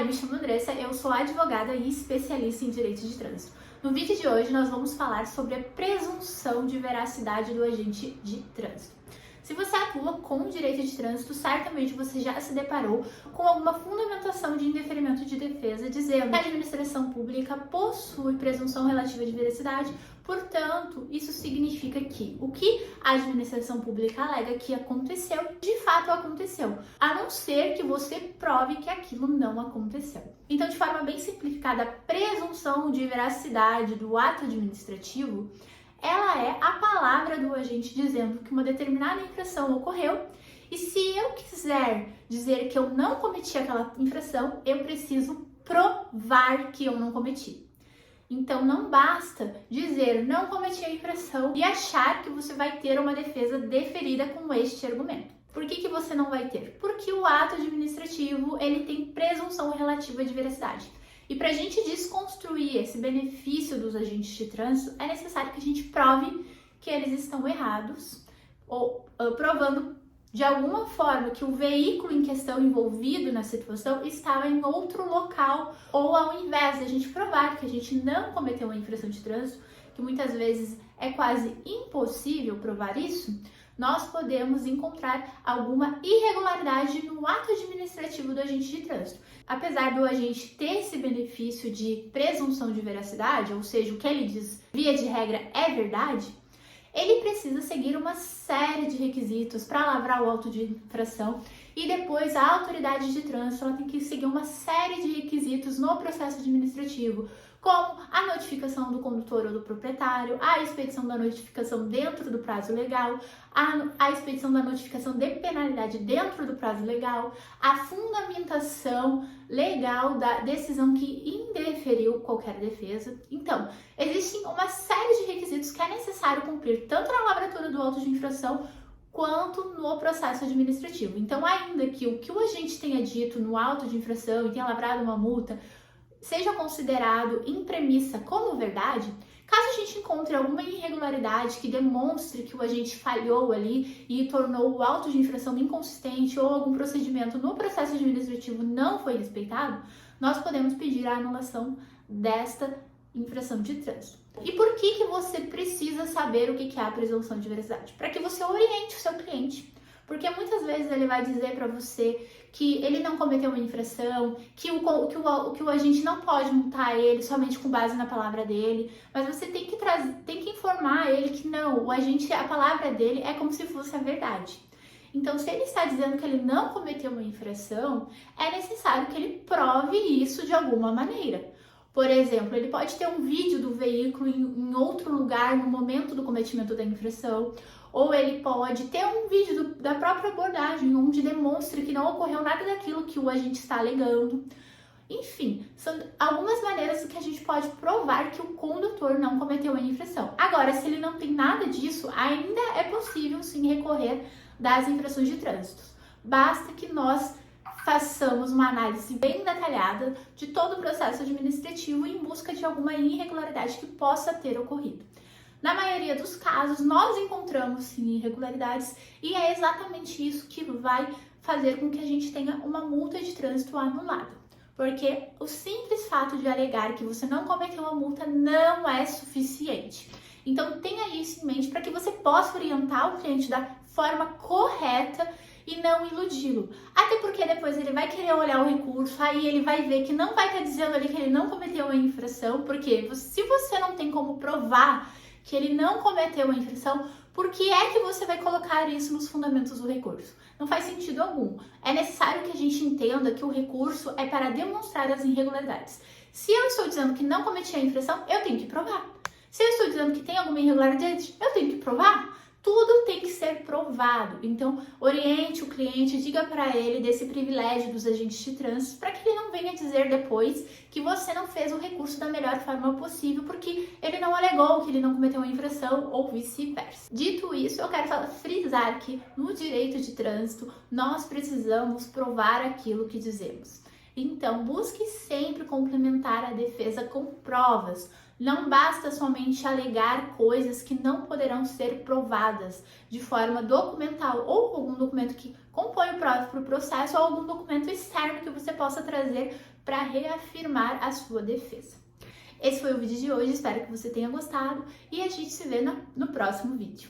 eu me chamo Andressa, eu sou advogada e especialista em direito de trânsito. No vídeo de hoje nós vamos falar sobre a presunção de veracidade do agente de trânsito. Se você atua com direito de trânsito, certamente você já se deparou com alguma fundamentação de indeferimento de defesa dizendo que a administração pública possui presunção relativa de veracidade, portanto, isso significa que o que a administração pública alega que aconteceu, de fato aconteceu, a não ser que você prove que aquilo não aconteceu. Então, de forma bem simplificada, a presunção de veracidade do ato administrativo ela é a palavra do agente dizendo que uma determinada infração ocorreu e se eu quiser dizer que eu não cometi aquela infração, eu preciso provar que eu não cometi. Então não basta dizer não cometi a infração e achar que você vai ter uma defesa deferida com este argumento. Por que você não vai ter? Porque o ato administrativo ele tem presunção relativa de veracidade. E para a gente desconstruir esse benefício dos agentes de trânsito, é necessário que a gente prove que eles estão errados, ou provando de alguma forma que o veículo em questão envolvido na situação estava em outro local, ou ao invés de a gente provar que a gente não cometeu uma infração de trânsito, que muitas vezes é quase impossível provar isso, nós podemos encontrar alguma irregularidade no ato administrativo do agente de trânsito. Apesar do agente ter esse benefício de presunção de veracidade, ou seja, o que ele diz, via de regra, é verdade, ele precisa seguir uma série de requisitos para lavrar o auto de infração e depois a autoridade de trânsito ela tem que seguir uma série de requisitos no processo administrativo, como a notificação do condutor ou do proprietário, a expedição da notificação dentro do prazo legal, a expedição da notificação de penalidade dentro do prazo legal, a fundamentação legal da decisão que indeferiu qualquer defesa. Então, existem uma série de requisitos que é necessário cumprir tanto na lavratura do auto de infração quanto no processo administrativo. Então, ainda que o que o agente tenha dito no auto de infração e tenha lavrado uma multa seja considerado em premissa como verdade, caso a gente encontre alguma irregularidade que demonstre que o agente falhou ali e tornou o auto de infração inconsistente ou algum procedimento no processo administrativo não foi respeitado, nós podemos pedir a anulação desta infração de trânsito. E por que você precisa saber o que é a presunção de veracidade? Para que você oriente o seu cliente. Porque muitas vezes ele vai dizer para você que ele não cometeu uma infração, que o agente não pode multar ele somente com base na palavra dele, mas você tem que informar ele que não, a palavra dele é como se fosse a verdade. Então, se ele está dizendo que ele não cometeu uma infração, é necessário que ele prove isso de alguma maneira. Por exemplo, ele pode ter um vídeo do veículo em outro lugar no momento do cometimento da infração, ou ele pode ter um vídeo da própria abordagem, onde demonstre que não ocorreu nada daquilo que o agente está alegando. Enfim, são algumas maneiras que a gente pode provar que o condutor não cometeu a infração. Agora, se ele não tem nada disso, ainda é possível sim recorrer das infrações de trânsito. Basta que nós façamos uma análise bem detalhada de todo o processo administrativo em busca de alguma irregularidade que possa ter ocorrido. Na maioria dos casos, nós encontramos sim irregularidades e é exatamente isso que vai fazer com que a gente tenha uma multa de trânsito anulada. Porque o simples fato de alegar que você não cometeu uma multa não é suficiente. Então tenha isso em mente para que você possa orientar o cliente da forma correta e não iludi-lo. Até porque depois ele vai querer olhar o recurso, aí ele vai ver que não vai estar dizendo ali que ele não cometeu uma infração, porque se você não tem como provar que ele não cometeu a infração, por que é que você vai colocar isso nos fundamentos do recurso? Não faz sentido algum. É necessário que a gente entenda que o recurso é para demonstrar as irregularidades. Se eu estou dizendo que não cometi a infração, eu tenho que provar. Se eu estou dizendo que tem alguma irregularidade, eu tenho que provar. Tudo tem que ser provado. Então, oriente o cliente, diga para ele desse privilégio dos agentes de trânsito, para que ele não venha dizer depois que você não fez o recurso da melhor forma possível, porque ele não alegou que ele não cometeu uma infração ou vice-versa. Dito isso, eu quero frisar que no direito de trânsito, nós precisamos provar aquilo que dizemos. Então, busque sempre complementar a defesa com provas. Não basta somente alegar coisas que não poderão ser provadas de forma documental ou algum documento que compõe o próprio processo ou algum documento externo que você possa trazer para reafirmar a sua defesa. Esse foi o vídeo de hoje, espero que você tenha gostado e a gente se vê no próximo vídeo.